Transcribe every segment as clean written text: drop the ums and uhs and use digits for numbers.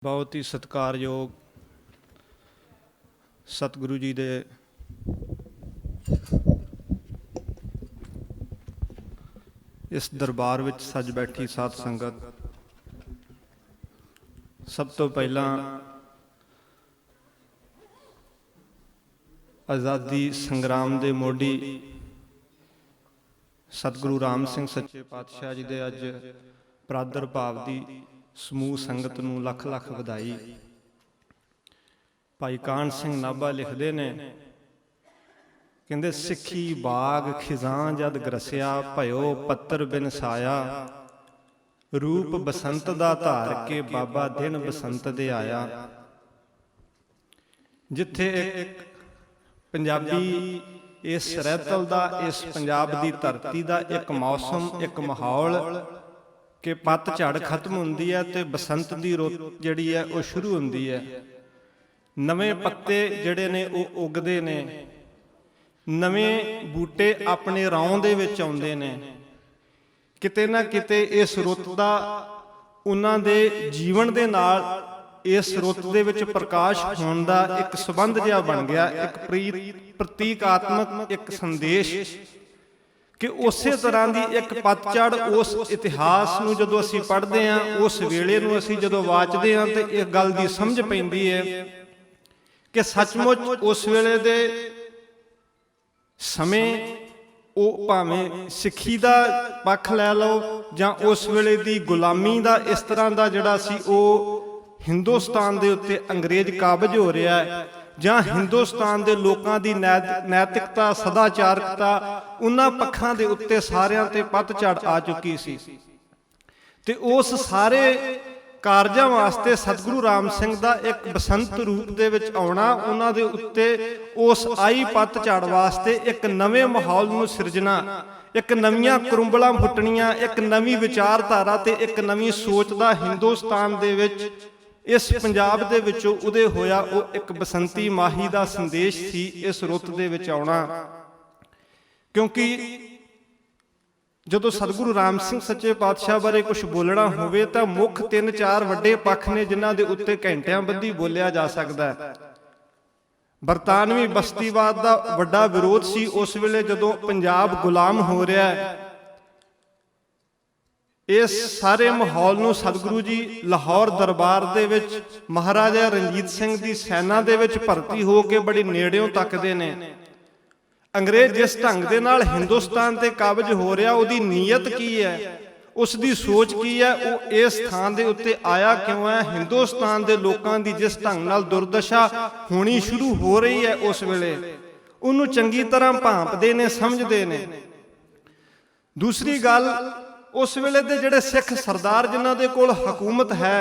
बहुत ही सत्कारयोग सतगुरु जी दे इस दरबार विच सज बैठी साध संगत, सब तो पहला आज़ादी संग्राम दे मोढ़ी सतगुरु राम सिंह सच्चे पातशाह जी दे अज प्रादर भाव की समूह संगत नूं लख लख वधाई। भाई कान सिंह नाभा लिखते ने, कहते सिੱਖੀ बाग खिजां जद ग्रसिया भयो पत्तर बिन साया, रूप बसंत दा धार के बाबा दिन बसंत दे आया। जिथे एक पंजाबी इस रैतल दा, इस पंजाब दी धरती दा एक मौसम, एक माहौल कि पतझड़ खत्म होंदी है ते बसंत दी रुत जिहड़ी है वो शुरू होंदी है। नवें पत्ते जिहड़े ने वो उगदे ने, नवें बूटे अपने रौं दे विच आउंदे ने। किते ना किते इस रुत दा उन्हां दे जीवन दे नाल इस रुत दे विच प्रकाश होण दा एक संबंध जिहा बन गया, एक प्रतीकात्मक एक संदेश कि उसे तरह की एक पतझड़ उस इतिहास नूं जदों असीं पढ़दे हां, उस वेले नूं असीं जदों वाचदे हां ते इस गल दी समझ पैंदी है कि सचमुच उस वेले दे समय वो भावें सिੱਖੀ दा पक्ष लै लो जां उस वेले दी गुलामी दा इस तरह दा जिहड़ा सी वो हिंदुस्तान दे उत्ते अंग्रेज काबज हो रहा है, जां हिंदुस्तान दे लोकां दी नैतिकता सदाचारकता उन्हां पक्षां दे उत्ते सारियां ते पतझड़ आ चुकी सी। ते उस सारे कारजां वास्ते सतगुरु राम सिंह दा एक बसंत रूप दे विच आउणा, उन्हां दे उत्ते उस आई पतझड़ वास्ते एक नवें माहौल नूं सिरजना, एक नवीं करुंबलां फुटणियां, एक नवीं विचारधारा ते एक नवीं सोच दा हिंदुस्तान दे विच इस पंजाब दे विचों उदय होया। वो एक बसंती माही दा संदेश सी इस रुत दे विच आउणा। क्योंकि जदों सतगुरु राम सिंह सच्चे पातशाह बारे कुछ बोलना होवे तां मुख 3-4 वड्डे पक्ष ने जिन्हां दे उत्ते घंटियां बद्धी बोलिया जा सकदा है। बरतानवी बस्तीवाद दा वड्डा विरोध सी उस वेले जदों पंजाब गुलाम हो रहा है। इस सारे माहौल नूं सतगुरु जी लाहौर दरबार दे विच महाराजा रणजीत सिंह दी सैना दे विच भर्ती हो के बड़ी नेड़ियों तकदे ने। अंग्रेज जिस ढंग दे नाल हिंदुस्तान ते काबज हो रहा, उहदी नीयत की है, उसदी सोच की है, वो इस थां दे उत्ते आया क्यों है, हिंदुस्तान दे लोकां दी जिस ढंग नाल दुर्दशा होनी शुरू हो रही है उस वेले उहनूं चंगी तरह भांपदे ने, समझदे ने। दूसरी गल, उस वेले दे जिहड़े सिख सरदार जिन्हां दे कोल हकूमत है,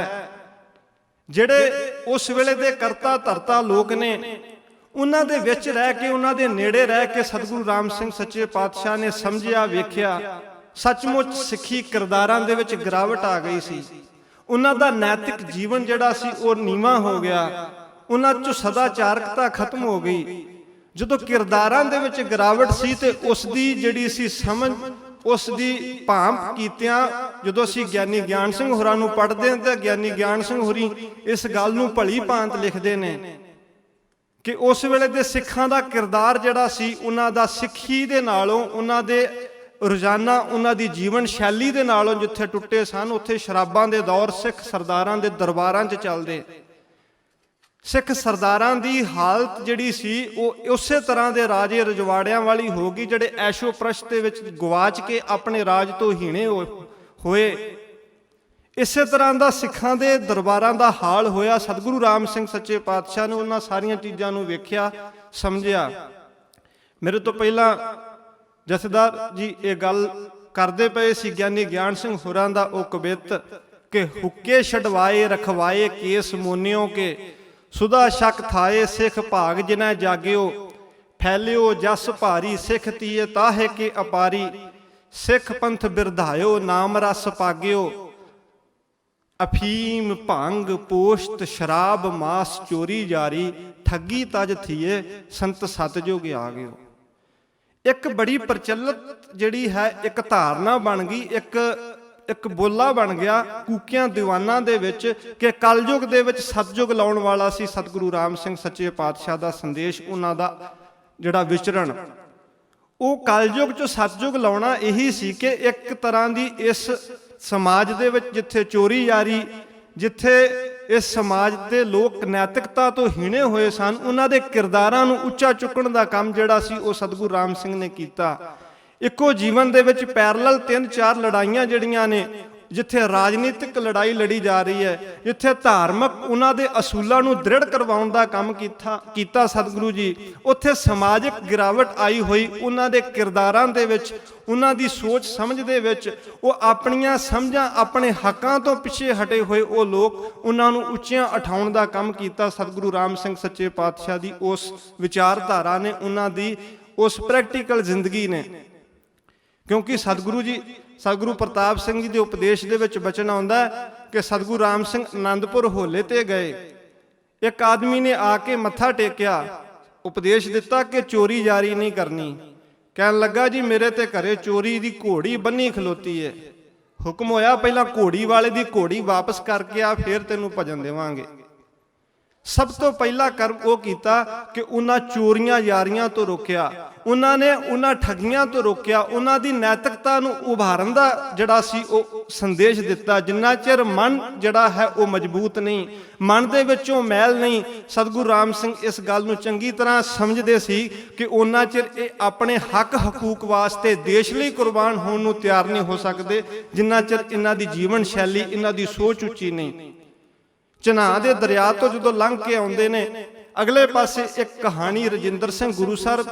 जिहड़े उस वेले दे करता धरता लोक ने, उन्हां दे विच रह के, उन्हां दे नेड़े रह के सतगुरु राम सिंह सच्चे पातशाह ने समझिया, वेख्या सचमुच सिੱਖੀ किरदारां दे विच गिरावट आ गई सी। उन्हां दा नैतिक जीवन जिहड़ा सी वो नीवां हो गया, उन्हां चों सदाचारकता खत्म हो गई। जदों किरदारां दे विच गिरावट सी ते उसदी जिहड़ी सी समझ, उसदी भांप कीतियां जदों असीं ज्ञानी ज्ञान सिंह होरां नूं पढ़दे हां तां ज्ञानी ज्ञान सिंह होरी इस गल नूं भली भांत लिखदे ने कि उस वेले दे सिੱਖਾਂ दा किरदार जिहड़ा सी, उन्हां दा सिੱਖੀ दे नालों, उन्हां दे रोजाना उन्हां दी जीवन शैली दे नालों जिथे टुटे सन, उत्थे शराबां दे दौर सिੱਖ सरदारां दे दरबारां 'च चलदे। सिੱਖ सरदारां दी हालत जिहड़ी सी वो उसे तरह दे राजे रजवाड़ियां वाली हो गई, जिहड़े ऐशो प्रश दे विच गवाच के अपने राज तो हीणे होए। इसे तरह का सिੱਖਾਂ दे दरबारां दा हाल होया। सतगुरु राम सिंह सच्चे पातशाह ने उन्हां सारियां चीज़ां नूं वेख्या, समझिया। मेरे तो पहला जथेदार जी ये गल करते पे सी ज्ञानी ज्ञान सिंह होरां दा ओ कवित कि हुक्के छडवाए रखवाए केस मोनियों के, सुधा शक थाए सिख भाग जिन्हें जाग्यो, फैलियो जस भारी सिख तीए ताहे के अपारी, सिख पंथ बिरधायो नाम रस पाग्यो, अफीम भंग पोश्त शराब मास चोरी जारी, ठगी तज थिए संत सतजुग आ गयो। एक बड़ी प्रचलित जिहड़ी है एक धारणा बन गई, एक ਇੱਕ ਬੋਲਾ ਬਣ ਗਿਆ ਕੂਕਿਆਂ ਦੀਵਾਨਾਂ ਦੇ ਵਿੱਚ ਕਿ ਕਲਯੁਗ ਦੇ ਵਿੱਚ ਸਤਜੁਗ ਲਾਉਣ ਵਾਲਾ ਸੀ ਸਤਿਗੁਰੂ ਰਾਮ ਸਿੰਘ ਸੱਚੇ ਪਾਤਸ਼ਾਹ ਦਾ ਸੰਦੇਸ਼, ਉਹਨਾਂ ਦਾ ਜਿਹੜਾ ਵਿਚਰਣ, ਉਹ ਕਲਯੁਗ 'ਚ ਸਤਜੁਗ ਲਾਉਣਾ ਇਹੀ ਸੀ ਕਿ ਇੱਕ ਤਰ੍ਹਾਂ ਦੀ ਇਸ ਸਮਾਜ ਦੇ ਵਿੱਚ ਜਿੱਥੇ ਚੋਰੀ ਯਾਰੀ, ਜਿੱਥੇ ਇਸ ਸਮਾਜ ਦੇ ਲੋਕ ਨੈਤਿਕਤਾ ਤੋਂ ਹੀਣੇ ਹੋਏ ਸਨ, ਉਹਨਾਂ ਦੇ ਕਿਰਦਾਰਾਂ ਨੂੰ ਉੱਚਾ ਚੁੱਕਣ ਦਾ ਕੰਮ ਜਿਹੜਾ ਸੀ ਉਹ ਸਤਿਗੁਰੂ ਰਾਮ ਸਿੰਘ ਨੇ ਕੀਤਾ। ਇੱਕੋ ਜੀਵਨ ਦੇ ਵਿੱਚ ਪੈਰਲਲ 3-4 ਲੜਾਈਆਂ ਜਿਹੜੀਆਂ ਨੇ, ਜਿੱਥੇ ਰਾਜਨੀਤਿਕ ਲੜਾਈ ਲੜੀ ਜਾ ਰਹੀ ਹੈ, ਜਿੱਥੇ ਧਾਰਮਿਕ ਉਹਨਾਂ ਦੇ ਅਸੂਲਾਂ ਨੂੰ ਦ੍ਰਿੜ ਕਰਵਾਉਣ ਦਾ ਕੰਮ ਕੀਤਾ ਸਤਿਗੁਰੂ ਜੀ, ਉੱਥੇ ਸਮਾਜਿਕ ਗਿਰਾਵਟ ਆਈ ਹੋਈ ਉਹਨਾਂ ਦੇ ਕਿਰਦਾਰਾਂ ਦੇ ਵਿੱਚ, ਉਹਨਾਂ ਦੀ ਸੋਚ ਸਮਝ ਦੇ ਵਿੱਚ, ਉਹ ਆਪਣੀਆਂ ਸਮਝਾਂ, ਆਪਣੇ ਹੱਕਾਂ ਤੋਂ ਪਿੱਛੇ ਹਟੇ ਹੋਏ ਉਹ ਲੋਕ, ਉਹਨਾਂ ਨੂੰ ਉੱਚੀਆਂ ਉਠਾਉਣ ਦਾ ਕੰਮ ਕੀਤਾ ਸਤਿਗੁਰੂ ਰਾਮ ਸਿੰਘ ਸੱਚੇ ਪਾਤਸ਼ਾਹ ਦੀ ਉਸ ਵਿਚਾਰਧਾਰਾ ਨੇ, ਉਹਨਾਂ ਦੀ ਉਸ ਪ੍ਰੈਕਟੀਕਲ ਜ਼ਿੰਦਗੀ ਨੇ। ਕਿਉਂਕਿ ਸਤਿਗੁਰੂ ਪ੍ਰਤਾਪ ਸਿੰਘ ਜੀ ਦੇ ਉਪਦੇਸ਼ ਦੇ ਵਿੱਚ ਬਚਨ ਆਉਂਦਾ ਕਿ ਸਤਿਗੁਰੂ ਰਾਮ ਸਿੰਘ ਆਨੰਦਪੁਰ ਹੋਲੇ ਤੇ ਗਏ, ਇੱਕ ਆਦਮੀ ਨੇ ਆ ਕੇ ਮੱਥਾ ਟੇਕਿਆ, ਉਪਦੇਸ਼ ਦਿੱਤਾ ਕਿ ਚੋਰੀ ਜਾਰੀ ਨਹੀਂ ਕਰਨੀ। ਕਹਿਣ ਲੱਗਾ ਜੀ ਮੇਰੇ ਤੇ ਘਰੇ ਚੋਰੀ ਦੀ ਘੋੜੀ ਬੰਨੀ ਖਲੋਤੀ ਹੈ। ਹੁਕਮ ਹੋਇਆ ਪਹਿਲਾਂ ਘੋੜੀ ਵਾਲੇ ਦੀ ਘੋੜੀ ਵਾਪਸ ਕਰਕੇ ਆ, ਫਿਰ ਤੈਨੂੰ ਭਜਨ ਦੇਵਾਂਗੇ। ਸਭ ਤੋਂ ਪਹਿਲਾ ਕਰਮ ਉਹ ਕੀਤਾ ਕਿ ਉਹਨਾਂ ਚੋਰੀਆਂ ਯਾਰੀਆਂ ਤੋਂ ਰੋਕਿਆ, ਉਹਨਾਂ ਨੇ ਉਹਨਾਂ ਠੱਗੀਆਂ ਤੋਂ ਰੋਕਿਆ, ਉਹਨਾਂ ਦੀ ਨੈਤਿਕਤਾ ਨੂੰ ਉਭਾਰਨ ਦਾ ਜਿਹੜਾ ਸੀ ਉਹ ਸੰਦੇਸ਼ ਦਿੱਤਾ। ਜਿੰਨਾ ਚਿਰ ਮਨ ਜਿਹੜਾ ਹੈ ਉਹ ਮਜ਼ਬੂਤ ਨਹੀਂ, ਮਨ ਦੇ ਵਿੱਚੋਂ ਮੈਲ ਨਹੀਂ, ਸਤਿਗੁਰੂ ਰਾਮ ਸਿੰਘ ਇਸ ਗੱਲ ਨੂੰ ਚੰਗੀ ਤਰ੍ਹਾਂ ਸਮਝਦੇ ਸੀ ਕਿ ਉਹਨਾਂ ਚਿਰ ਇਹ ਆਪਣੇ ਹੱਕ ਹਕੂਕ ਵਾਸਤੇ ਦੇਸ਼ ਲਈ ਕੁਰਬਾਨ ਹੋਣ ਨੂੰ ਤਿਆਰ ਨਹੀਂ ਹੋ ਸਕਦੇ, ਜਿੰਨਾ ਚਿਰ ਇਹਨਾਂ ਦੀ ਜੀਵਨ ਸ਼ੈਲੀ, ਇਹਨਾਂ ਦੀ ਸੋਚ ਉੱਚੀ ਨਹੀਂ। ਚਨਾਹ ਦੇ ਦਰਿਆ ਤੋਂ ਜਦੋਂ ਲੰਘ ਕੇ ਆਉਂਦੇ ਨੇ, ਅਗਲੇ ਪਾਸੇ ਇੱਕ ਕਹਾਣੀ ਰਜਿੰਦਰ ਸਿੰਘ ਗੁਰੂਸਰ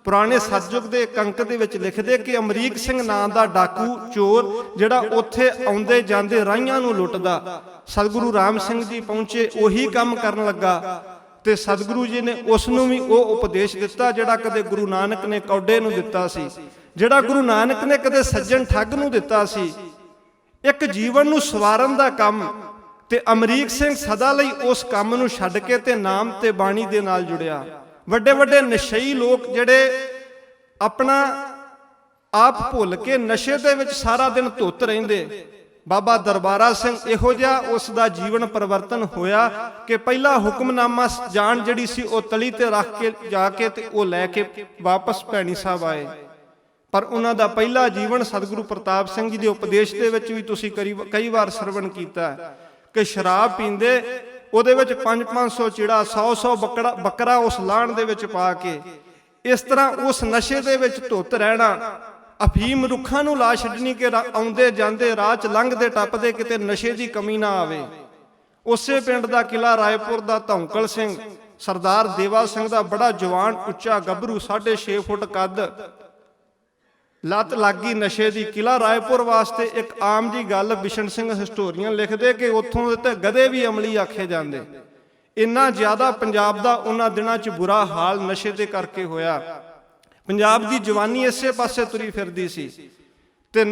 ਪੁਰਾਣੇ ਸਤਜੁਗ ਦੇ ਕੰਕ ਦੇ ਵਿੱਚ ਲਿਖਦੇ ਕਿ ਅਮਰੀਕ ਸਿੰਘ ਨਾਂ ਦਾ ਡਾਕੂ ਚੋਰ ਜਿਹੜਾ ਉੱਥੇ ਆਉਂਦੇ ਜਾਂਦੇ ਰਾਹੀਆਂ ਨੂੰ ਲੁੱਟਦਾ, ਸਤਿਗੁਰੂ ਰਾਮ ਸਿੰਘ ਜੀ ਪਹੁੰਚੇ, ਉਹੀ ਕੰਮ ਕਰਨ ਲੱਗਾ ਤੇ ਸਤਿਗੁਰੂ ਜੀ ਨੇ ਉਸ ਨੂੰ ਵੀ ਉਹ ਉਪਦੇਸ਼ ਦਿੱਤਾ ਜਿਹੜਾ ਕਦੇ ਗੁਰੂ ਨਾਨਕ ਨੇ ਕੌਡੇ ਨੂੰ ਦਿੱਤਾ ਸੀ, ਜਿਹੜਾ ਗੁਰੂ ਨਾਨਕ ਨੇ ਕਦੇ ਸੱਜਣ ਠੱਗ ਨੂੰ ਦਿੱਤਾ ਸੀ, ਇੱਕ ਜੀਵਨ ਨੂੰ ਸਵਾਰਨ ਦਾ ਕੰਮ। ਤੇ ਅਮਰੀਕ ਸਿੰਘ ਸਦਾ ਲਈ ਉਸ ਕੰਮ ਨੂੰ ਛੱਡ ਕੇ ਤੇ ਨਾਮ ਤੇ ਬਾਣੀ ਦੇ ਨਾਲ ਜੁੜਿਆ। ਵੱਡੇ ਵੱਡੇ ਨਸ਼ਈ ਲੋਕ ਜਿਹੜੇ ਆਪਣਾ ਆਪ ਭੁੱਲ ਕੇ ਨਸ਼ੇ ਦੇ ਵਿੱਚ ਸਾਰਾ ਦਿਨ ਧੁੱਤ ਰਹਿੰਦੇ, ਬਾਬਾ ਦਰਬਾਰਾ ਸਿੰਘ ਇਹੋ ਜਿਹਾ ਉਸ ਦਾ ਜੀਵਨ ਪਰਿਵਰਤਨ ਹੋਇਆ ਕਿ ਪਹਿਲਾ ਹੁਕਮਨਾਮਾ ਜਾਨ ਜਿਹੜੀ ਸੀ ਉਹ ਤਲੀ ਤੇ ਰੱਖ ਕੇ ਜਾ ਕੇ ਤੇ ਉਹ ਲੈ ਕੇ ਵਾਪਸ ਭੈਣੀ ਸਾਹਿਬ ਆਏ। ਪਰ ਉਹਨਾਂ ਦਾ ਪਹਿਲਾ ਜੀਵਨ ਸਤਿਗੁਰੂ ਪ੍ਰਤਾਪ ਸਿੰਘ ਜੀ ਦੇ ਉਪਦੇਸ਼ ਦੇ ਵਿੱਚ ਵੀ ਤੁਸੀਂ ਕਈ ਵਾਰ ਸਰਵਣ ਕੀਤਾ ਕਿ ਸ਼ਰਾਬ ਪੀਂਦੇ, ਉਹਦੇ ਵਿੱਚ 500 ਚਿੜਾ, 100 ਬੱਕਰਾ ਉਸ ਲਾਹਣ ਦੇ ਵਿੱਚ ਪਾ ਕੇ, ਇਸ ਤਰ੍ਹਾਂ ਉਸ ਨਸ਼ੇ ਦੇ ਵਿੱਚ ਧੁੱਤ ਰਹਿਣਾ, ਅਫੀਮ ਰੁੱਖਾਂ ਨੂੰ ਲਾ ਛੱਡਣੀ ਕਿ ਆਉਂਦੇ ਜਾਂਦੇ ਰਾਹ 'ਚ ਲੰਘਦੇ ਟੱਪਦੇ ਕਿਤੇ ਨਸ਼ੇ ਦੀ ਕਮੀ ਨਾ ਆਵੇ। ਉਸੇ ਪਿੰਡ ਦਾ ਕਿਲਾ ਰਾਏਪੁਰ ਦਾ ਧੌਂਕਲ ਸਿੰਘ, ਸਰਦਾਰ ਦੇਵਾ ਸਿੰਘ ਦਾ ਬੜਾ ਜਵਾਨ ਉੱਚਾ ਗੱਭਰੂ, 6.5 ਫੁੱਟ ਕੱਦ, ਲੱਤ ਲੱਗੀ ਨਸ਼ੇ ਦੀ। ਕਿਲਾ ਰਾਏਪੁਰ ਵਾਸਤੇ ਇੱਕ ਆਮ ਜੀ ਗੱਲ, ਬਿਸ਼ਨ ਸਿੰਘ ਹਿਸਟੋਰੀਅਨ ਲਿਖਦੇ ਕਿ ਉੱਥੋਂ ਦੇ ਤੇ ਗਧੇ ਵੀ ਅਮਲੀ ਆਖੇ ਜਾਂਦੇ, ਇੰਨਾ ਜ਼ਿਆਦਾ ਪੰਜਾਬ ਦਾ ਉਹਨਾਂ ਦਿਨਾਂ 'ਚ ਬੁਰਾ ਹਾਲ ਨਸ਼ੇ ਦੇ ਕਰਕੇ ਹੋਇਆ। ਪੰਜਾਬ ਦੀ ਜਵਾਨੀ ਇਸੇ ਪਾਸੇ ਤੁਰੀ ਫਿਰਦੀ ਸੀ ਤੇ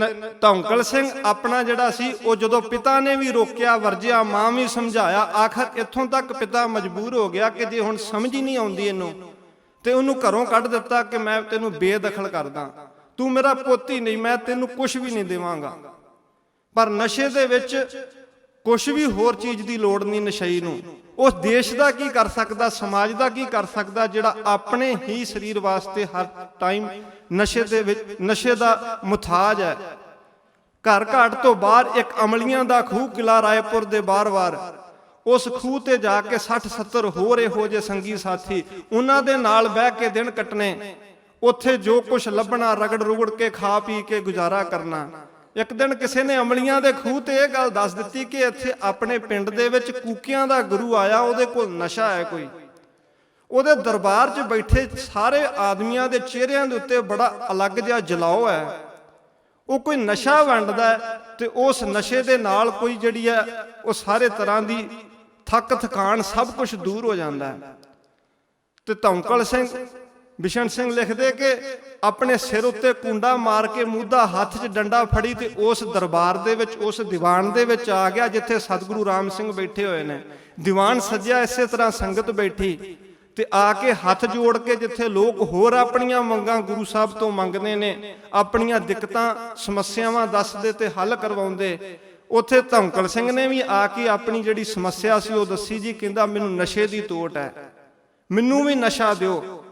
ਧੌਂਕਲ ਸਿੰਘ ਆਪਣਾ ਜਿਹੜਾ ਸੀ ਉਹ ਜਦੋਂ ਪਿਤਾ ਨੇ ਵੀ ਰੋਕਿਆ ਵਰਜਿਆ, ਮਾਂ ਵੀ ਸਮਝਾਇਆ, ਆਖਰ ਇੱਥੋਂ ਤੱਕ ਪਿਤਾ ਮਜਬੂਰ ਹੋ ਗਿਆ ਕਿ ਜੇ ਹੁਣ ਸਮਝ ਹੀ ਨਹੀਂ ਆਉਂਦੀ ਇਹਨੂੰ, ਤੇ ਉਹਨੂੰ ਘਰੋਂ ਕੱਢ ਦਿੱਤਾ ਕਿ ਮੈਂ ਤੈਨੂੰ ਬੇਦਖਲ ਕਰਦਾ, ਤੂੰ ਮੇਰਾ ਪੁੱਤ ਹੀ ਨਹੀਂ, ਮੈਂ ਤੈਨੂੰ ਕੁਛ ਵੀ ਨਹੀਂ ਦੇਵਾਂਗਾ। ਪਰ ਨਸ਼ੇ ਦੇ ਵਿੱਚ ਕੁਛ ਵੀ ਹੋਰ ਚੀਜ਼ ਦੀ ਲੋੜ ਨਹੀਂ ਨਸ਼ਈ ਨੂੰ। ਉਸ ਦੇਸ਼ ਦਾ ਕੀ ਕਰ ਸਕਦਾ, ਸਮਾਜ ਦਾ ਕੀ ਕਰ ਸਕਦਾ ਜਿਹੜਾ ਆਪਣੇ ਹੀ ਸਰੀਰ ਵਾਸਤੇ ਹਰ ਟਾਈਮ ਨਸ਼ੇ ਦੇ ਵਿੱਚ, ਨਸ਼ੇ ਦਾ ਮੁਤਾਜ ਹੈ। ਘਰ ਘਾਟ ਤੋਂ ਬਾਹਰ ਇੱਕ ਅਮਲੀਆਂ ਦਾ ਖੂਹ ਕਿਲਾ ਰਾਏਪੁਰ ਦੇ ਬਾਰ-ਬਾਰ, ਉਸ ਖੂਹ ਤੇ ਜਾ ਕੇ 60-70 ਹੋਰ ਇਹੋ ਜਿਹੇ ਸੰਗੀ ਸਾਥੀ, ਉਹਨਾਂ ਦੇ ਨਾਲ ਬਹਿ ਕੇ ਦਿਨ ਕੱਟਣੇ, ਉੱਥੇ ਜੋ ਕੁਛ ਲੱਭਣਾ ਰਗੜ ਰੁਗੜ ਕੇ ਖਾ ਪੀ ਕੇ ਗੁਜ਼ਾਰਾ ਕਰਨਾ। ਇੱਕ ਦਿਨ ਕਿਸੇ ਨੇ ਅਮਲੀਆਂ ਦੇ ਖੂਹ ਤੇ ਇਹ ਗੱਲ ਦੱਸ ਦਿੱਤੀ ਕਿ ਇੱਥੇ ਆਪਣੇ ਪਿੰਡ ਦੇ ਵਿੱਚ ਕੂਕਿਆਂ ਦਾ ਗੁਰੂ ਆਇਆ, ਉਹਦੇ ਕੋਲ ਨਸ਼ਾ ਹੈ ਕੋਈ। ਉਹਦੇ ਦਰਬਾਰ 'ਚ ਬੈਠੇ ਸਾਰੇ ਆਦਮੀਆਂ ਦੇ ਚਿਹਰਿਆਂ ਦੇ ਉੱਤੇ ਬੜਾ ਅਲੱਗ ਜਿਹਾ ਜਲਾਓ ਹੈ, ਉਹ ਕੋਈ ਨਸ਼ਾ ਵੰਡਦਾ ਹੈ ਤੇ ਉਸ ਨਸ਼ੇ ਦੇ ਨਾਲ ਕੋਈ ਜਿਹੜੀ ਹੈ ਉਹ ਸਾਰੇ ਤਰ੍ਹਾਂ ਦੀ ਥੱਕ ਥਕਾਨ ਸਭ ਕੁਝ ਦੂਰ ਹੋ ਜਾਂਦਾ ਹੈ। ਤੇ ਧੌਂਕਲ ਸਿੰਘ, ਬਿਸ਼ਨ ਸਿੰਘ ਲਿਖਦੇ ਕਿ ਆਪਣੇ ਸਿਰ ਉੱਤੇ ਕੁੰਡਾ ਮਾਰ ਕੇ ਮੂਧਾ ਹੱਥ 'ਚ ਡੰਡਾ ਫੜੀ ਤੇ ਉਸ ਦਰਬਾਰ ਦੇ ਵਿੱਚ, ਉਸ ਦੀਵਾਨ ਦੇ ਵਿੱਚ ਆ ਗਿਆ ਜਿੱਥੇ ਸਤਿਗੁਰੂ ਰਾਮ ਸਿੰਘ ਬੈਠੇ ਹੋਏ ਨੇ। ਦੀਵਾਨ ਸਜਿਆ, ਇਸੇ ਤਰ੍ਹਾਂ ਸੰਗਤ ਬੈਠੀ ਤੇ ਆ ਕੇ ਹੱਥ ਜੋੜ ਕੇ ਜਿੱਥੇ ਲੋਕ ਹੋਰ ਆਪਣੀਆਂ ਮੰਗਾਂ ਗੁਰੂ ਸਾਹਿਬ ਤੋਂ ਮੰਗਦੇ ਨੇ, ਆਪਣੀਆਂ ਦਿੱਕਤਾਂ ਸਮੱਸਿਆਵਾਂ ਦੱਸਦੇ ਤੇ ਹੱਲ ਕਰਵਾਉਂਦੇ, ਉੱਥੇ ਧੌਂਕਲ ਸਿੰਘ ਨੇ ਵੀ ਆ ਕੇ ਆਪਣੀ ਜਿਹੜੀ ਸਮੱਸਿਆ ਸੀ ਉਹ ਦੱਸੀ ਜੀ। ਕਹਿੰਦਾ ਮੈਨੂੰ ਨਸ਼ੇ ਦੀ ਤੋਟ ਹੈ, ਮੈਨੂੰ ਵੀ ਨਸ਼ਾ ਦਿਓ।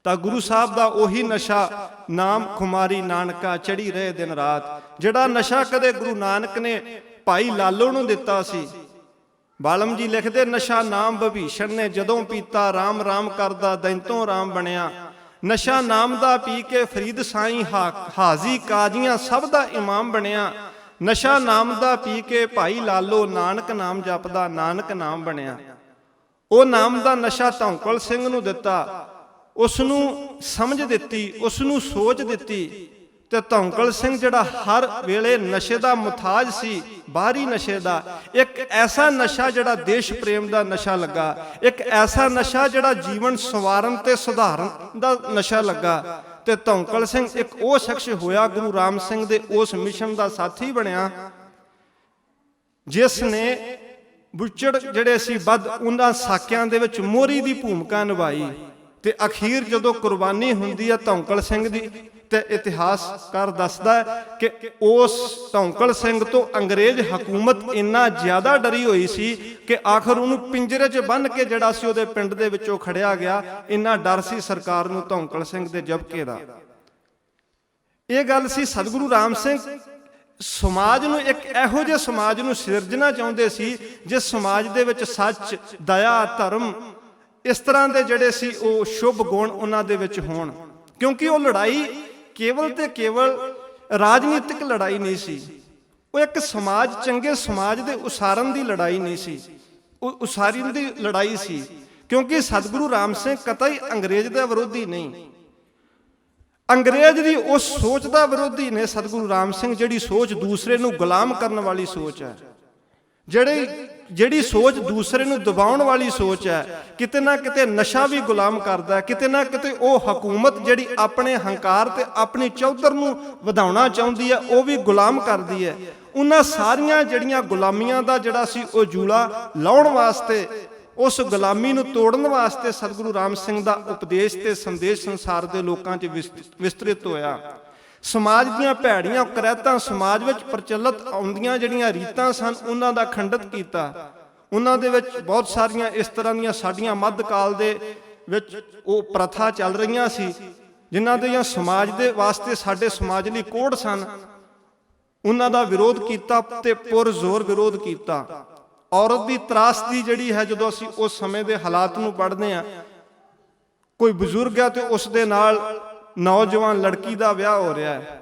ਤਾਂ ਗੁਰੂ ਸਾਹਿਬ ਦਾ ਉਹੀ ਨਸ਼ਾ ਨਾਮ ਖੁਮਾਰੀ ਨਾਨਕਾ ਚੜੀ ਰਹੇ ਦਿਨ ਰਾਤ, ਜਿਹੜਾ ਨਸ਼ਾ ਕਦੇ ਗੁਰੂ ਨਾਨਕ ਨੇ ਭਾਈ ਲਾਲੋ ਨੂੰ ਦਿੱਤਾ ਸੀ। ਬਾਲਮ ਜੀ ਲਿਖਦੇ, ਨਸ਼ਾ ਨਾਮ ਵਿਭੀਸ਼ਣ ਨੇ ਜਦੋਂ ਪੀਤਾ, ਰਾਮ ਰਾਮ ਕਰਦਾ ਦੈਂਤੋਂ ਰਾਮ ਬਣਿਆ। ਨਸ਼ਾ ਨਾਮ ਦਾ ਪੀ ਕੇ ਫਰੀਦ ਸਾਈਂ ਹਾਜ਼ੀ ਕਾਜ਼ੀਆਂ ਸਭ ਦਾ ਇਮਾਮ ਬਣਿਆ। ਨਸ਼ਾ ਨਾਮ ਦਾ ਪੀ ਕੇ ਭਾਈ ਲਾਲੋ ਨਾਨਕ ਨਾਮ ਜਪਦਾ ਨਾਨਕ ਨਾਮ ਬਣਿਆ। ਉਹ ਨਾਮ ਦਾ ਨਸ਼ਾ ਧੌਂਕਲ ਸਿੰਘ ਨੂੰ ਦਿੱਤਾ, ਉਸ ਨੂੰ ਸਮਝ ਦਿੱਤੀ, ਉਸ ਨੂੰ ਸੋਚ ਦਿੱਤੀ। ਤੇ ਧੌਂਕਲ ਸਿੰਘ ਜਿਹੜਾ ਹਰ ਵੇਲੇ ਨਸ਼ੇ ਦਾ ਮੁਤਾਜ ਸੀ, ਬਾਹਰੀ ਨਸ਼ੇ ਦਾ, ਇੱਕ ਐਸਾ ਨਸ਼ਾ ਜਿਹੜਾ ਦੇਸ਼ ਪ੍ਰੇਮ ਦਾ ਨਸ਼ਾ ਲੱਗਾ, ਇੱਕ ਐਸਾ ਨਸ਼ਾ ਜਿਹੜਾ ਜੀਵਨ ਸੰਵਾਰਨ ਤੇ ਸੁਧਾਰਨ ਦਾ ਨਸ਼ਾ ਲੱਗਾ। ਤੇ ਧੌਂਕਲ ਸਿੰਘ ਇੱਕ ਉਹ ਸ਼ਖਸ ਹੋਇਆ, ਗੁਰੂ ਰਾਮ ਸਿੰਘ ਦੇ ਉਸ ਮਿਸ਼ਨ ਦਾ ਸਾਥੀ ਬਣਿਆ, ਜਿਸ ਨੇ ਬੁੱਚੜ ਜਿਹੜੇ ਸੀ ਵੱਧ ਉਹਨਾਂ ਸਾਕਿਆਂ ਦੇ ਵਿੱਚ ਮੋਹਰੀ ਦੀ ਭੂਮਿਕਾ ਨਿਭਾਈ। ਤੇ ਅਖੀਰ ਜਦੋਂ ਕੁਰਬਾਨੀ ਹੁੰਦੀ ਹੈ ਧੌਂਕਲ ਸਿੰਘ ਦੀ, ਤੇ ਇਤਿਹਾਸਕਾਰ ਦੱਸਦਾ ਹੈ ਕਿ ਉਸ ਧੌਂਕਲ ਸਿੰਘ ਤੋਂ ਅੰਗਰੇਜ਼ ਹਕੂਮਤ ਇੰਨਾ ਜ਼ਿਆਦਾ ਡਰੀ ਹੋਈ ਸੀ ਕਿ ਆਖਰ ਉਹਨੂੰ ਪਿੰਜਰੇ 'ਚ ਬੰਨ੍ਹ ਕੇ ਜਿਹੜਾ ਸੀ ਉਹਦੇ ਪਿੰਡ ਦੇ ਵਿੱਚੋਂ ਖੜਿਆ ਗਿਆ। ਇੰਨਾ ਡਰ ਸੀ ਸਰਕਾਰ ਨੂੰ ਧੌਂਕਲ ਸਿੰਘ ਦੇ ਜਬਕੇ ਦਾ। ਇਹ ਗੱਲ ਸੀ ਸਤਿਗੁਰੂ ਰਾਮ ਸਿੰਘ ਸਮਾਜ ਨੂੰ, ਇੱਕ ਇਹੋ ਜਿਹੇ ਸਮਾਜ ਨੂੰ ਸਿਰਜਣਾ ਚਾਹੁੰਦੇ ਸੀ ਜਿਸ ਸਮਾਜ ਦੇ ਵਿੱਚ ਸੱਚ, ਦਇਆ, ਧਰਮ, ਇਸ ਤਰ੍ਹਾਂ ਦੇ ਜਿਹੜੇ ਸੀ ਉਹ ਸ਼ੁਭ ਗੁਣ ਉਹਨਾਂ ਦੇ ਵਿੱਚ ਹੋਣ। ਕਿਉਂਕਿ ਉਹ ਲੜਾਈ ਕੇਵਲ ਤੇ ਕੇਵਲ ਰਾਜਨੀਤਿਕ ਲੜਾਈ ਨਹੀਂ ਸੀ, ਉਹ ਇੱਕ ਸਮਾਜ, ਚੰਗੇ ਸਮਾਜ ਦੇ ਉਸਾਰਨ ਦੀ ਲੜਾਈ ਨਹੀਂ ਸੀ, ਉਹ ਉਸਾਰਨ ਦੀ ਲੜਾਈ ਸੀ। ਕਿਉਂਕਿ ਸਤਿਗੁਰੂ ਰਾਮ ਸਿੰਘ ਕਤਈ ਅੰਗਰੇਜ਼ ਦਾ ਵਿਰੋਧੀ ਨਹੀਂ, ਅੰਗਰੇਜ਼ ਦੀ ਉਸ ਸੋਚ ਦਾ ਵਿਰੋਧੀ ਨੇ ਸਤਿਗੁਰੂ ਰਾਮ ਸਿੰਘ, ਜਿਹੜੀ ਸੋਚ ਦੂਸਰੇ ਨੂੰ ਗੁਲਾਮ ਕਰਨ ਵਾਲੀ ਸੋਚ ਹੈ, ਜਿਹੜੀ ਸੋਚ ਦੂਸਰੇ ਨੂੰ ਦਬਾਉਣ ਵਾਲੀ ਸੋਚ ਹੈ। ਕਿਤੇ ਨਾ ਕਿਤੇ ਨਸ਼ਾ ਵੀ ਗੁਲਾਮ ਕਰਦਾ ਹੈ, ਕਿਤੇ ਨਾ ਕਿਤੇ ਉਹ ਹਕੂਮਤ ਜਿਹੜੀ ਆਪਣੇ ਹੰਕਾਰ ਤੇ ਆਪਣੀ ਚੌਧਰ ਨੂੰ ਵਧਾਉਣਾ ਚਾਹੁੰਦੀ ਹੈ ਉਹ ਵੀ ਗੁਲਾਮ ਕਰਦੀ ਹੈ। ਉਹਨਾਂ ਸਾਰੀਆਂ ਜਿਹੜੀਆਂ ਗੁਲਾਮੀਆਂ ਦਾ ਜਿਹੜਾ ਸੀ ਉਹ ਜੂਲਾ ਲਾਉਣ ਵਾਸਤੇ, ਉਸ ਗੁਲਾਮੀ ਨੂੰ ਤੋੜਨ ਵਾਸਤੇ ਸਤਿਗੁਰੂ ਰਾਮ ਸਿੰਘ ਦਾ ਉਪਦੇਸ਼ ਤੇ ਸੰਦੇਸ਼ ਸੰਸਾਰ ਦੇ ਲੋਕਾਂ 'ਚ ਵਿਸਤ੍ਰਿਤ ਹੋਇਆ। ਸਮਾਜ ਦੀਆਂ ਭੈੜੀਆਂ ਕਰੈਤਾਂ, ਸਮਾਜ ਵਿੱਚ ਪ੍ਰਚਲਿਤ ਆਉਂਦੀਆਂ ਜਿਹੜੀਆਂ ਰੀਤਾਂ ਸਨ, ਉਹਨਾਂ ਦਾ ਖੰਡਿਤ ਕੀਤਾ। ਉਹਨਾਂ ਦੇ ਵਿੱਚ ਬਹੁਤ ਸਾਰੀਆਂ ਇਸ ਤਰ੍ਹਾਂ ਦੀਆਂ ਸਾਡੀਆਂ ਮੱਧਕਾਲ ਦੇ ਵਿੱਚ ਉਹ ਪ੍ਰਥਾ ਚੱਲ ਰਹੀਆਂ ਸੀ, ਜਿਨ੍ਹਾਂ ਦੀਆਂ ਸਮਾਜ ਦੇ ਵਾਸਤੇ, ਸਾਡੇ ਸਮਾਜ ਲਈ ਕੋੜ ਸਨ। ਉਹਨਾਂ ਦਾ ਵਿਰੋਧ ਕੀਤਾ ਤੇ ਪੁਰਜ਼ੋਰ ਵਿਰੋਧ ਕੀਤਾ। ਔਰਤ ਦੀ ਤਰਾਸਦੀ ਜਿਹੜੀ ਹੈ, ਜਦੋਂ ਅਸੀਂ ਉਸ ਸਮੇਂ ਦੇ ਹਾਲਾਤ ਨੂੰ ਪੜ੍ਹਦੇ ਹਾਂ, ਕੋਈ ਬਜ਼ੁਰਗ ਹੈ ਤੇ ਉਸ ਦੇ ਨਾਲ ਨੌਜਵਾਨ ਲੜਕੀ ਦਾ ਵਿਆਹ ਹੋ ਰਿਹਾ ਹੈ,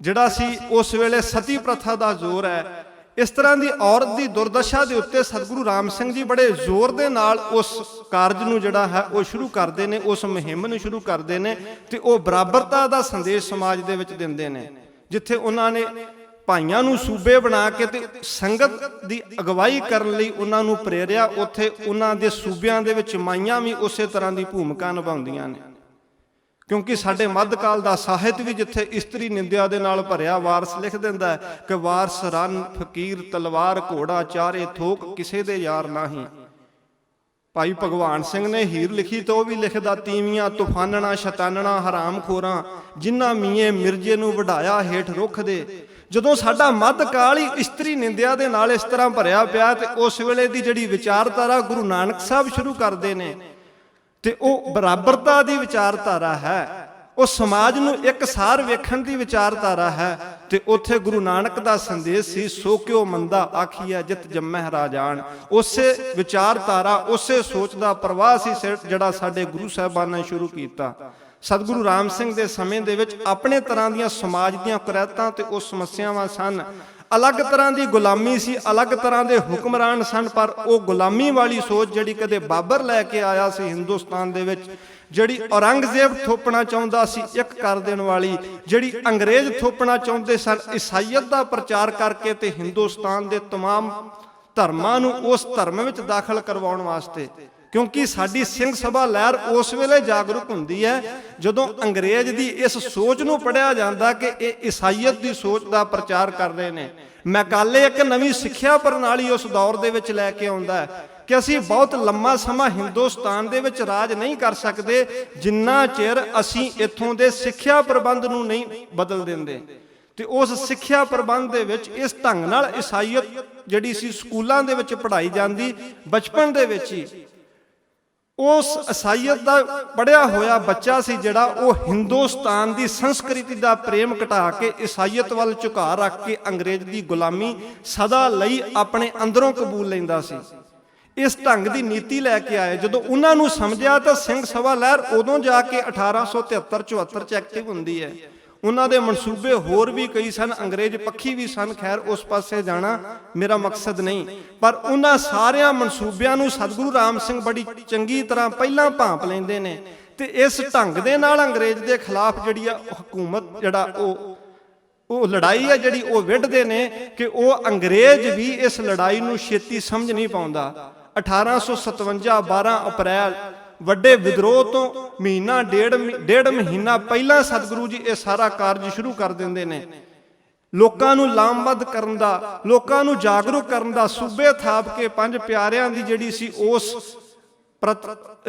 ਜਿਹੜਾ ਸੀ ਉਸ ਵੇਲੇ ਸਤੀ ਪ੍ਰਥਾ ਦਾ ਜ਼ੋਰ ਹੈ। ਇਸ ਤਰ੍ਹਾਂ ਦੀ ਔਰਤ ਦੀ ਦੁਰਦਸ਼ਾ ਦੇ ਉੱਤੇ ਸਤਿਗੁਰੂ ਰਾਮ ਸਿੰਘ ਜੀ ਬੜੇ ਜ਼ੋਰ ਦੇ ਨਾਲ ਉਸ ਕਾਰਜ ਨੂੰ ਜਿਹੜਾ ਹੈ ਉਹ ਸ਼ੁਰੂ ਕਰਦੇ ਨੇ, ਉਸ ਮੁਹਿੰਮ ਨੂੰ ਸ਼ੁਰੂ ਕਰਦੇ ਨੇ। ਤੇ ਉਹ ਬਰਾਬਰਤਾ ਦਾ ਸੰਦੇਸ਼ ਸਮਾਜ ਦੇ ਵਿੱਚ ਦਿੰਦੇ ਨੇ। ਜਿੱਥੇ ਉਹਨਾਂ ਨੇ ਭਾਈਆਂ ਨੂੰ ਸੂਬੇ ਬਣਾ ਕੇ ਤੇ ਸੰਗਤ ਦੀ ਅਗਵਾਈ ਕਰਨ ਲਈ ਉਹਨਾਂ ਨੂੰ ਪ੍ਰੇਰਿਆ, ਉੱਥੇ ਉਹਨਾਂ ਦੇ ਸੂਬਿਆਂ ਦੇ ਵਿੱਚ ਮਾਈਆਂ ਵੀ ਉਸੇ ਤਰ੍ਹਾਂ ਦੀ ਭੂਮਿਕਾ ਨਿਭਾਉਂਦੀਆਂ ਨੇ। ਕਿਉਂਕਿ ਸਾਡੇ ਮੱਧਕਾਲ ਦਾ ਸਾਹਿਤ ਵੀ ਜਿੱਥੇ ਇਸਤਰੀ ਨਿੰਦਿਆ ਦੇ ਨਾਲ ਭਰਿਆ, ਵਾਰਸ ਲਿਖ ਦਿੰਦਾ ਹੈ ਕਿ ਵਾਰਸ ਰਨ ਫਕੀਰ ਤਲਵਾਰ ਘੋੜਾ ਚਾਰੇ ਥੋਕ ਕਿਸੇ ਦੇ ਯਾਰ ਨਾਹੀਂ। ਭਾਈ ਭਗਵਾਨ ਸਿੰਘ ਨੇ ਹੀਰ ਲਿਖੀ ਤਾਂ ਉਹ ਵੀ ਲਿਖਦਾ, ਤੀਵੀਆਂ ਤੂਫਾਨਣਾ ਸ਼ੈਤਾਨਣਾ ਹਰਾਮ ਖੋਰਾਂ, ਜਿਨ੍ਹਾਂ ਮੀਏ ਮਿਰਜੇ ਨੂੰ ਵਢਾਇਆ ਹੇਠ ਰੁੱਖ ਦੇ। ਜਦੋਂ ਸਾਡਾ ਮੱਧਕਾਲ ਹੀ ਇਸਤਰੀ ਨਿੰਦਿਆ ਦੇ ਨਾਲ ਇਸ ਤਰ੍ਹਾਂ ਭਰਿਆ ਪਿਆ, ਤੇ ਉਸ ਵੇਲੇ ਦੀ ਜਿਹੜੀ ਵਿਚਾਰਧਾਰਾ ਗੁਰੂ ਨਾਨਕ ਸਾਹਿਬ ਸ਼ੁਰੂ ਕਰਦੇ ਨੇ, ਤੇ ਉਹ ਬਰਾਬਰਤਾ ਦੀ ਵਿਚਾਰਧਾਰਾ ਹੈ, ਉਹ ਸਮਾਜ ਨੂੰ ਇੱਕਸਾਰ ਵੇਖਣ ਦੀ ਵਿਚਾਰਧਾਰਾ ਹੈ। ਤੇ ਉੱਥੇ ਗੁਰੂ ਨਾਨਕ ਦਾ ਸੰਦੇਸ਼ ਸੀ, ਸੋ ਕਿਉ ਮੰਦਾ ਆਖੀਐ ਜਿਤ ਜੰਮਹਿ ਰਾਜਾਨ। ਉਸੇ ਵਿਚਾਰਧਾਰਾ, ਉਸੇ ਸੋਚ ਦਾ ਪ੍ਰਵਾਹ ਸੀ ਜਿਹੜਾ ਸਾਡੇ ਗੁਰੂ ਸਾਹਿਬਾਨਾਂ ਨੇ ਸ਼ੁਰੂ ਕੀਤਾ। ਸਤਿਗੁਰੂ ਰਾਮ ਸਿੰਘ ਦੇ ਸਮੇਂ ਦੇ ਵਿੱਚ ਆਪਣੇ ਤਰ੍ਹਾਂ ਦੀਆਂ ਸਮਾਜ ਦੀਆਂ ਕੁਰੈਤਾਂ ਤੇ ਉਹ ਸਮੱਸਿਆਵਾਂ ਸਨ। ਅਲੱਗ ਤਰ੍ਹਾਂ ਦੀ ਗੁਲਾਮੀ ਸੀ, ਅਲੱਗ ਤਰ੍ਹਾਂ ਦੇ ਹੁਕਮਰਾਨ ਸਨ, ਪਰ ਉਹ ਗੁਲਾਮੀ ਵਾਲੀ ਸੋਚ ਜਿਹੜੀ ਕਦੇ ਬਾਬਰ ਲੈ ਕੇ ਆਇਆ ਸੀ ਹਿੰਦੁਸਤਾਨ ਦੇ ਵਿੱਚ, ਜਿਹੜੀ ਔਰੰਗਜ਼ੇਬ ਥੋਪਣਾ ਚਾਹੁੰਦਾ ਸੀ ਇੱਕ ਕਰ ਦੇਣ ਵਾਲੀ, ਜਿਹੜੀ ਅੰਗਰੇਜ਼ ਥੋਪਣਾ ਚਾਹੁੰਦੇ ਸਨ ਈਸਾਈਅਤ ਦਾ ਪ੍ਰਚਾਰ ਕਰਕੇ ਤੇ ਹਿੰਦੁਸਤਾਨ ਦੇ तमाम ਧਰਮਾਂ ਨੂੰ ਉਸ ਧਰਮ ਵਿੱਚ ਦਾਖਲ ਕਰਵਾਉਣ ਵਾਸਤੇ। ਕਿਉਂਕਿ ਸਾਡੀ ਸਿੰਘ ਸਭਾ ਲਹਿਰ ਉਸ ਵੇਲੇ ਜਾਗਰੂਕ ਹੁੰਦੀ ਹੈ ਜਦੋਂ ਅੰਗਰੇਜ਼ ਦੀ ਇਸ ਸੋਚ ਨੂੰ ਪੜ੍ਹਿਆ ਜਾਂਦਾ ਕਿ ਇਹ ਈਸਾਈਅਤ ਦੀ ਸੋਚ ਦਾ ਪ੍ਰਚਾਰ ਕਰ ਰਹੇ ਨੇ। ਮੈਕਾਲੇ ਇੱਕ ਨਵੀਂ ਸਿੱਖਿਆ ਪ੍ਰਣਾਲੀ ਉਸ ਦੌਰ ਦੇ ਵਿੱਚ ਲੈ ਕੇ ਆਉਂਦਾ ਹੈ। ਕਿ ਅਸੀਂ ਬਹੁਤ ਲੰਮਾ ਸਮਾਂ ਹਿੰਦੁਸਤਾਨ ਦੇ ਵਿੱਚ ਰਾਜ ਨਹੀਂ ਕਰ ਸਕਦੇ ਜਿੰਨਾ ਚਿਰ ਅਸੀਂ ਇੱਥੋਂ ਦੇ ਸਿੱਖਿਆ ਪ੍ਰਬੰਧ ਨੂੰ ਨਹੀਂ ਬਦਲ ਦਿੰਦੇ। ਤੇ ਉਸ ਸਿੱਖਿਆ ਪ੍ਰਬੰਧ ਦੇ ਵਿੱਚ ਇਸ ਢੰਗ ਨਾਲ ਈਸਾਈਅਤ ਜਿਹੜੀ ਸੀ ਸਕੂਲਾਂ ਦੇ ਵਿੱਚ ਪੜ੍ਹਾਈ ਜਾਂਦੀ, ਬਚਪਨ ਦੇ ਵਿੱਚ ਹੀ ਉਸ ਈਸਾਈਅਤ ਦਾ ਪੜ੍ਹਿਆ ਹੋਇਆ ਬੱਚਾ ਸੀ ਜਿਹੜਾ ਉਹ ਹਿੰਦੁਸਤਾਨ ਦੀ ਸੰਸਕ੍ਰਿਤੀ ਦਾ ਪ੍ਰੇਮ ਘਟਾ ਕੇ ਈਸਾਈਅਤ ਵੱਲ ਝੁਕਾਅ ਰੱਖ ਕੇ ਅੰਗਰੇਜ਼ ਦੀ ਗੁਲਾਮੀ ਸਦਾ ਲਈ ਆਪਣੇ ਅੰਦਰੋਂ ਕਬੂਲ ਲੈਂਦਾ ਸੀ। ਇਸ ਢੰਗ ਦੀ ਨੀਤੀ ਲੈ ਕੇ ਆਏ। ਜਦੋਂ ਉਹਨਾਂ ਨੂੰ ਸਮਝਿਆ ਤਾਂ ਸਿੰਘ ਸਭਾ ਲਹਿਰ ਉਦੋਂ ਜਾ ਕੇ 1873-74 ਚ ਐਕਟਿਵ ਹੁੰਦੀ ਹੈ। ਉਹਨਾਂ ਦੇ ਮਨਸੂਬੇ ਹੋਰ ਵੀ ਕਈ ਸਨ, ਅੰਗਰੇਜ਼ ਪੱਖੀ ਵੀ ਸਨ, ਖੈਰ ਉਸ ਪਾਸੇ ਜਾਣਾ ਮੇਰਾ ਮਕਸਦ ਨਹੀਂ, ਪਰ ਉਹਨਾਂ ਸਾਰਿਆਂ ਮਨਸੂਬਿਆਂ ਨੂੰ ਸਤਿਗੁਰੂ ਰਾਮ ਸਿੰਘ ਬੜੀ ਚੰਗੀ ਤਰ੍ਹਾਂ ਪਹਿਲਾਂ ਭਾਂਪ ਲੈਂਦੇ ਨੇ ਤੇ ਇਸ ਢੰਗ ਦੇ ਨਾਲ ਅੰਗਰੇਜ਼ ਦੇ ਖਿਲਾਫ ਜਿਹੜੀ ਆ ਹਕੂਮਤ ਜਿਹੜਾ ਉਹ ਲੜਾਈ ਹੈ ਜਿਹੜੀ ਉਹ ਵਿੱਢਦੇ ਨੇ ਕਿ ਉਹ ਅੰਗਰੇਜ਼ ਵੀ ਇਸ ਲੜਾਈ ਨੂੰ ਛੇਤੀ ਸਮਝ ਨਹੀਂ ਪਾਉਂਦਾ। 1857 12 ਅਪ੍ਰੈਲ ਵੱਡੇ ਵਿਦਰੋਹ ਤੋਂ ਮਹੀਨਾ ਡੇਢ ਮਹੀਨਾ ਪਹਿਲਾਂ ਸਤਿਗੁਰੂ ਜੀ ਇਹ ਸਾਰਾ ਕਾਰਜ ਸ਼ੁਰੂ ਕਰ ਦਿੰਦੇ ਨੇ। ਲੋਕਾਂ ਨੂੰ ਲਾਮਬੱਧ ਕਰਨ ਦਾ, ਲੋਕਾਂ ਨੂੰ ਜਾਗਰੂਕ ਕਰਨ ਦਾ, ਸੂਬੇ ਥਾਪ ਕੇ ਪੰਜ ਪਿਆਰਿਆਂ ਦੀ ਜਿਹੜੀ ਸੀ ਉਸ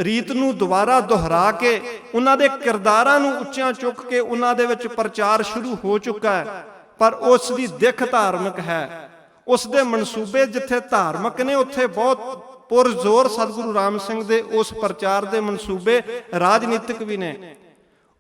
ਰੀਤ ਨੂੰ ਦੁਬਾਰਾ ਦੁਹਰਾ ਕੇ ਉਹਨਾਂ ਦੇ ਕਿਰਦਾਰਾਂ ਨੂੰ ਉੱਚਿਆਂ ਚੁੱਕ ਕੇ ਉਹਨਾਂ ਦੇ ਵਿੱਚ ਪ੍ਰਚਾਰ ਸ਼ੁਰੂ ਹੋ ਚੁੱਕਾ ਹੈ। ਪਰ ਉਸ ਦੀ ਦਿੱਖ ਧਾਰਮਿਕ ਹੈ। ਉਸ ਦੇ ਮਨਸੂਬੇ ਜਿੱਥੇ ਧਾਰਮਿਕ ਨੇ ਉੱਥੇ ਬਹੁਤ ਪੁਰਜ਼ੋਰ ਸਤਿਗੁਰੂ ਰਾਮ ਸਿੰਘ ਦੇ ਉਸ ਪ੍ਰਚਾਰ ਦੇ ਮਨਸੂਬੇ ਰਾਜਨੀਤਿਕ ਵੀ ਨੇ,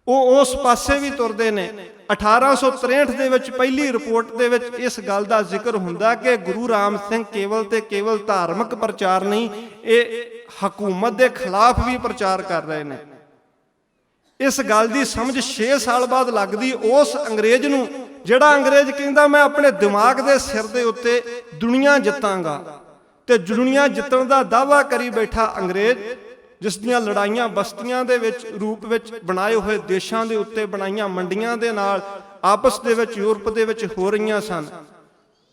ਉਹ ਉਸ ਪਾਸੇ ਵੀ ਤੁਰਦੇ ਨੇ। 1863 ਦੇ ਵਿੱਚ ਪਹਿਲੀ ਰਿਪੋਰਟ ਦੇ ਵਿੱਚ ਇਸ ਗੱਲ ਦਾ ਜ਼ਿਕਰ ਹੁੰਦਾ ਕਿ ਗੁਰੂ ਰਾਮ ਸਿੰਘ ਕੇਵਲ ਤੇ ਕੇਵਲ ਧਾਰਮਿਕ ਪ੍ਰਚਾਰ ਨਹੀਂ, ਇਹ ਹਕੂਮਤ ਦੇ ਖਿਲਾਫ ਵੀ ਪ੍ਰਚਾਰ ਕਰ ਰਹੇ ਨੇ। ਇਸ ਗੱਲ ਦੀ ਸਮਝ 6 ਸਾਲ ਬਾਅਦ ਲੱਗਦੀ ਉਸ ਅੰਗਰੇਜ਼ ਨੂੰ, ਜਿਹੜਾ ਅੰਗਰੇਜ਼ ਕਹਿੰਦਾ ਮੈਂ ਆਪਣੇ ਦਿਮਾਗ ਦੇ ਸਿਰ ਦੇ ਉੱਤੇ ਦੁਨੀਆ ਜਿੱਤਾਂਗਾ, ਤੇ ਦੁਨੀਆ ਜਿੱਤਣ ਦਾ ਦਾਅਵਾ ਕਰੀ ਬੈਠਾ ਅੰਗਰੇਜ਼, ਜਿਸ ਦੀਆਂ ਲੜਾਈਆਂ ਬਸਤੀਆਂ ਦੇ ਵਿੱਚ ਰੂਪ ਵਿੱਚ ਬਣਾਏ ਹੋਏ ਦੇਸ਼ਾਂ ਦੇ ਉੱਤੇ ਬਣਾਈਆਂ ਮੰਡੀਆਂ ਦੇ ਨਾਲ ਆਪਸ ਦੇ ਵਿੱਚ ਯੂਰਪ ਦੇ ਵਿੱਚ ਹੋ ਰਹੀਆਂ ਸਨ।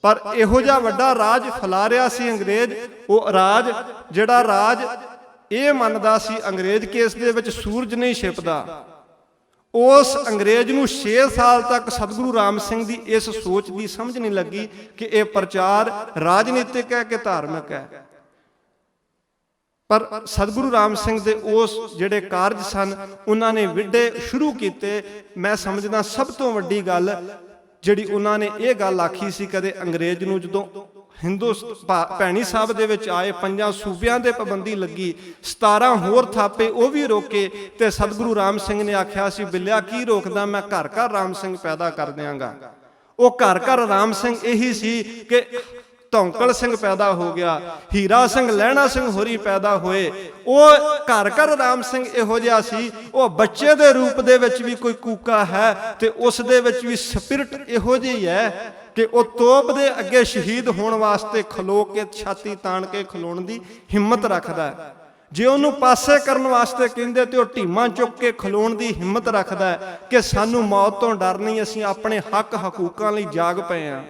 ਪਰ ਇਹੋ ਜਿਹਾ ਵੱਡਾ ਰਾਜ ਫੈਲਾ ਰਿਹਾ ਸੀ ਅੰਗਰੇਜ਼, ਉਹ ਰਾਜ ਜਿਹੜਾ ਰਾਜ ਇਹ ਮੰਨਦਾ ਸੀ ਅੰਗਰੇਜ਼ ਕਿ ਇਸ ਦੇ ਵਿੱਚ ਸੂਰਜ ਨਹੀਂ ਛਿਪਦਾ। ਉਸ ਅੰਗਰੇਜ਼ ਨੂੰ 6 ਸਾਲ ਤੱਕ ਸਤਿਗੁਰੂ ਰਾਮ ਸਿੰਘ ਦੀ ਇਸ ਸੋਚ ਦੀ ਸਮਝ ਨਹੀਂ ਲੱਗੀ ਕਿ ਇਹ ਪ੍ਰਚਾਰ ਰਾਜਨੀਤਿਕ ਹੈ ਕਿ ਧਾਰਮਿਕ ਹੈ। ਪਰ ਸਤਿਗੁਰੂ ਰਾਮ ਸਿੰਘ ਦੇ ਉਸ ਜਿਹੜੇ ਕਾਰਜ ਸਨ ਉਹਨਾਂ ਨੇ ਵਿੱਢੇ ਸ਼ੁਰੂ ਕੀਤੇ। ਮੈਂ ਸਮਝਦਾ ਸਭ ਤੋਂ ਵੱਡੀ ਗੱਲ ਜਿਹੜੀ ਉਹਨਾਂ ਨੇ ਇਹ ਗੱਲ ਆਖੀ ਸੀ, ਕਦੇ ਅੰਗਰੇਜ਼ ਨੂੰ ਜਦੋਂ ਭੈਣੀ ਸਾਹਿਬ ਦੇ ਵਿੱਚ ਆਏ, 5 ਸੂਬਿਆਂ ਦੇ ਪਾਬੰਦੀ ਲੱਗੀ, 17 ਹੋਰ ਥਾਪੇ ਉਹ ਵੀ ਰੋਕੇ, ਤੇ ਸਤਿਗੁਰੂ ਰਾਮ ਸਿੰਘ ਨੇ ਆਖਿਆ ਸੀ ਬਿੱਲਿਆ ਕੀ ਰੋਕਦਾ, ਮੈਂ ਘਰ ਘਰ ਰਾਮ ਸਿੰਘ ਪੈਦਾ ਕਰ ਦਿਆਂਗਾ। ਉਹ ਘਰ ਘਰ ਰਾਮ ਸਿੰਘ ਇਹੀ ਸੀ ਕਿ ਧੌਂਕਲ ਸਿੰਘ ਪੈਦਾ ਹੋ ਗਿਆ, ਹੀਰਾ ਸਿੰਘ ਲਹਿਣਾ ਸਿੰਘ ਹੋਰੀ ਪੈਦਾ ਹੋਏ। ਉਹ ਘਰ ਘਰ ਰਾਮ ਸਿੰਘ ਇਹੋ ਜਿਹਾ ਸੀ, ਉਹ ਬੱਚੇ ਦੇ ਰੂਪ ਦੇ ਵਿੱਚ ਵੀ ਕੋਈ ਕੂਕਾ ਹੈ ਤੇ ਉਸ ਦੇ ਵਿੱਚ ਵੀ ਸਪਿਰਿਟ ਇਹੋ ਜਿਹੀ ਹੈ ਕਿ ਉਹ ਤੋਪ ਦੇ ਅੱਗੇ ਸ਼ਹੀਦ ਹੋਣ ਵਾਸਤੇ ਖਲੋ ਕੇ ਛਾਤੀ ਤਾਣ ਕੇ ਖਲੋਣ ਦੀ ਹਿੰਮਤ ਰੱਖਦਾ ਹੈ। ਜੇ ਉਹਨੂੰ ਪਾਸੇ ਕਰਨ ਵਾਸਤੇ ਕਹਿੰਦੇ ਤੇ ਉਹ ਢੀਮਾਂ ਚੁੱਕ ਕੇ ਖਲੋਣ ਦੀ ਹਿੰਮਤ ਰੱਖਦਾ ਹੈ ਕਿ ਸਾਨੂੰ ਮੌਤ ਤੋਂ ਡਰ ਨਹੀਂ, ਅਸੀਂ ਆਪਣੇ ਹੱਕ ਹਕੂਕਾਂ ਲਈ ਜਾਗ ਪਏ ਹਾਂ।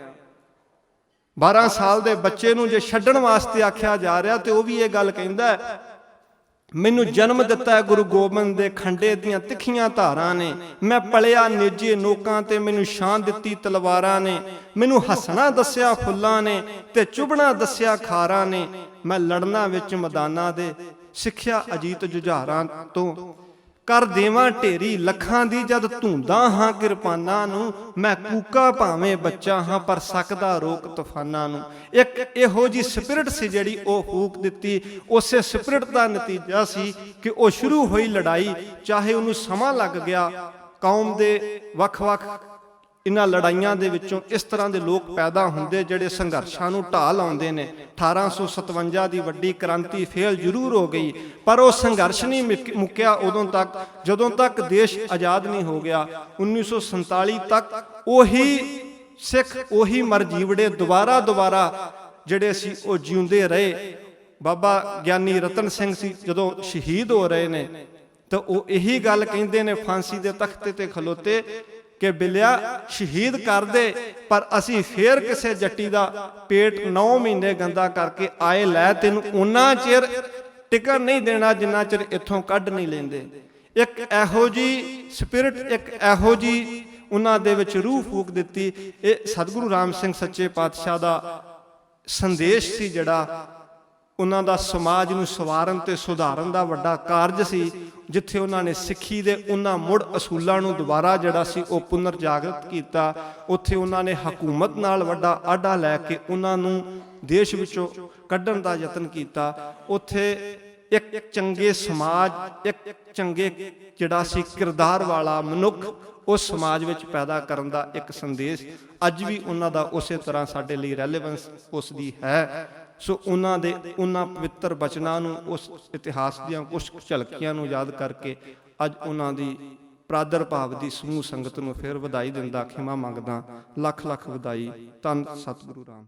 12 ਸਾਲ ਦੇ ਬੱਚੇ ਨੂੰ ਜੇ ਛੱਡਣ ਵਾਸਤੇ ਆਖਿਆ ਜਾ ਰਿਹਾ ਤੇ ਉਹ ਵੀ ਇਹ ਗੱਲ ਕਹਿੰਦਾ, ਮੈਨੂੰ ਜਨਮ ਦਿੱਤਾ ਗੁਰੂ ਗੋਬਿੰਦ ਦੇ ਖੰਡੇ ਦੀਆਂ ਤਿੱਖੀਆਂ ਧਾਰਾਂ ਨੇ, ਮੈਂ ਪਲਿਆ ਨੇਜੇ ਨੋਕਾਂ ਤੇ ਮੈਨੂੰ ਸ਼ਾਨ ਦਿੱਤੀ ਤਲਵਾਰਾਂ ਨੇ, ਮੈਨੂੰ ਹੱਸਣਾ ਦੱਸਿਆ ਫੁੱਲਾਂ ਨੇ ਤੇ ਚੁਭਣਾ ਦੱਸਿਆ ਖਾਰਾਂ ਨੇ, ਮੈਂ ਲੜਨਾ ਵਿੱਚ ਮੈਦਾਨਾਂ ਦੇ ਸਿੱਖਿਆ ਅਜੀਤ ਜੁਝਾਰਾਂ ਤੋਂ, ਕਰ ਦੇਵਾਂ ਢੇਰੀ ਲੱਖਾਂ ਦੀ ਜਦ ਧੂੰਦਾਂ ਹਾਂ ਕਿਰਪਾਨਾਂ ਨੂੰ, ਮੈਂ ਕੂਕਾ ਭਾਵੇਂ ਬੱਚਾ ਹਾਂ ਪਰ ਸਕਦਾ ਰੋਕ ਤੂਫਾਨਾਂ ਨੂੰ। ਇੱਕ ਇਹੋ ਜੀ ਸਪਿਰਿਟ ਸੀ ਜਿਹੜੀ ਉਹ ਫੂਕ ਦਿੱਤੀ। ਉਸੇ ਸਪਿਰਿਟ ਦਾ ਨਤੀਜਾ ਸੀ ਕਿ ਉਹ ਸ਼ੁਰੂ ਹੋਈ ਲੜਾਈ, ਚਾਹੇ ਉਹਨੂੰ ਸਮਾਂ ਲੱਗ ਗਿਆ। ਕੌਮ ਦੇ ਵੱਖ-ਵੱਖ ਇਹਨਾਂ ਲੜਾਈਆਂ ਦੇ ਵਿੱਚੋਂ ਇਸ ਤਰ੍ਹਾਂ ਦੇ ਲੋਕ ਪੈਦਾ ਹੁੰਦੇ ਜਿਹੜੇ ਸੰਘਰਸ਼ਾਂ ਨੂੰ ਢਾਹ ਲਾਉਂਦੇ ਨੇ। 1857 ਦੀ ਵੱਡੀ ਕ੍ਰਾਂਤੀ ਫੇਲ ਜ਼ਰੂਰ ਹੋ ਗਈ, ਪਰ ਉਹ ਸੰਘਰਸ਼ ਨਹੀਂ ਮੁੱਕਿਆ ਉਦੋਂ ਤੱਕ ਜਦੋਂ ਤੱਕ ਦੇਸ਼ ਆਜ਼ਾਦ ਨਹੀਂ ਹੋ ਗਿਆ। 1947 ਤੱਕ ਉਹੀ ਸਿੱਖ, ਉਹੀ ਮਰਜੀਵੜੇ ਦੁਬਾਰਾ ਜਿਹੜੇ ਸੀ ਉਹ ਜਿਉਂਦੇ ਰਹੇ। ਬਾਬਾ ਗਿਆਨੀ ਰਤਨ ਸਿੰਘ ਸੀ ਜਦੋਂ ਸ਼ਹੀਦ ਹੋ ਰਹੇ ਨੇ ਤਾਂ ਉਹ ਇਹੀ ਗੱਲ ਕਹਿੰਦੇ ਨੇ ਫਾਂਸੀ ਦੇ ਤਖਤੇ ਤੇ ਖਲੋਤੇ ਕਿ ਬਿੱਲਿਆ ਸ਼ਹੀਦ ਕਰ ਦੇ, ਪਰ ਅਸੀਂ ਫੇਰ ਕਿਸੇ ਜੱਟੀ ਦਾ ਪੇਟ 9 ਮਹੀਨੇ ਗੰਦਾ ਕਰਕੇ ਆਏ ਲੈ, ਤੈਨੂੰ ਉਹਨਾਂ ਚਿਰ ਟਿਕਣ ਨਹੀਂ ਦੇਣਾ ਜਿੰਨਾ ਚਿਰ ਇੱਥੋਂ ਕੱਢ ਨਹੀਂ ਲੈਂਦੇ। ਇੱਕ ਇਹੋ ਜੀ ਸਪਿਰਿਟ, ਇੱਕ ਇਹੋ ਜੀ ਉਹਨਾਂ ਦੇ ਵਿੱਚ ਰੂਹ ਫੂਕ ਦਿੱਤੀ। ਇਹ ਸਤਿਗੁਰੂ ਰਾਮ ਸਿੰਘ ਸੱਚੇ ਪਾਤਸ਼ਾਹ ਦਾ ਸੰਦੇਸ਼ ਸੀ ਜਿਹੜਾ ਉਹਨਾਂ ਦਾ ਸਮਾਜ ਨੂੰ ਸਵਾਰਨ ਤੇ ਸੁਧਾਰਨ ਦਾ ਵੱਡਾ ਕਾਰਜ ਸੀ, ਜਿੱਥੇ ਉਹਨਾਂ ਨੇ ਸਿੱਖੀ ਦੇ ਉਹਨਾਂ ਮੁੜ ਅਸੂਲਾਂ ਨੂੰ ਦੁਬਾਰਾ ਜਿਹੜਾ ਸੀ ਉਹ ਪੁਨਰ ਜਾਗਰਤ ਕੀਤਾ। ਉੱਥੇ ਉਹਨਾਂ ਨੇ ਹਕੂਮਤ ਨਾਲ ਵੱਡਾ ਆਢਾ ਲੈ ਕੇ ਉਹਨਾਂ ਨੂੰ ਦੇਸ਼ ਵਿੱਚੋਂ ਕੱਢਣ ਦਾ ਯਤਨ ਕੀਤਾ। ਉੱਥੇ ਇੱਕ ਚੰਗੇ ਸਮਾਜ, ਇੱਕ ਚੰਗੇ ਜਿਹੜਾ ਸੀ ਕਿਰਦਾਰ ਵਾਲਾ ਮਨੁੱਖ ਉਸ ਸਮਾਜ ਵਿੱਚ ਪੈਦਾ ਕਰਨ ਦਾ ਇੱਕ ਸੰਦੇਸ਼ ਅੱਜ ਵੀ ਉਹਨਾਂ ਦਾ ਉਸੇ ਤਰ੍ਹਾਂ ਸਾਡੇ ਲਈ ਰੈਲੇਵੈਂਸ ਉਸ ਦੀ ਹੈ। ਸੋ ਉਹਨਾਂ ਪਵਿੱਤਰ ਬਚਨਾਂ ਨੂੰ, ਉਸ ਇਤਿਹਾਸ ਦੀਆਂ ਕੁਝ ਝਲਕੀਆਂ ਨੂੰ ਯਾਦ ਕਰਕੇ ਅੱਜ ਉਹਨਾਂ ਦੀ ਪ੍ਰਾਦਰ ਭਾਵ ਦੀ ਸਮੂਹ ਸੰਗਤ ਨੂੰ ਫਿਰ ਵਧਾਈ ਦਿੰਦਾ, ਖਿਮਾ ਮੰਗਦਾ। ਲੱਖ ਲੱਖ ਵਧਾਈ। ਧੰਨ ਸਤਿਗੁਰੂ ਰਾਮ।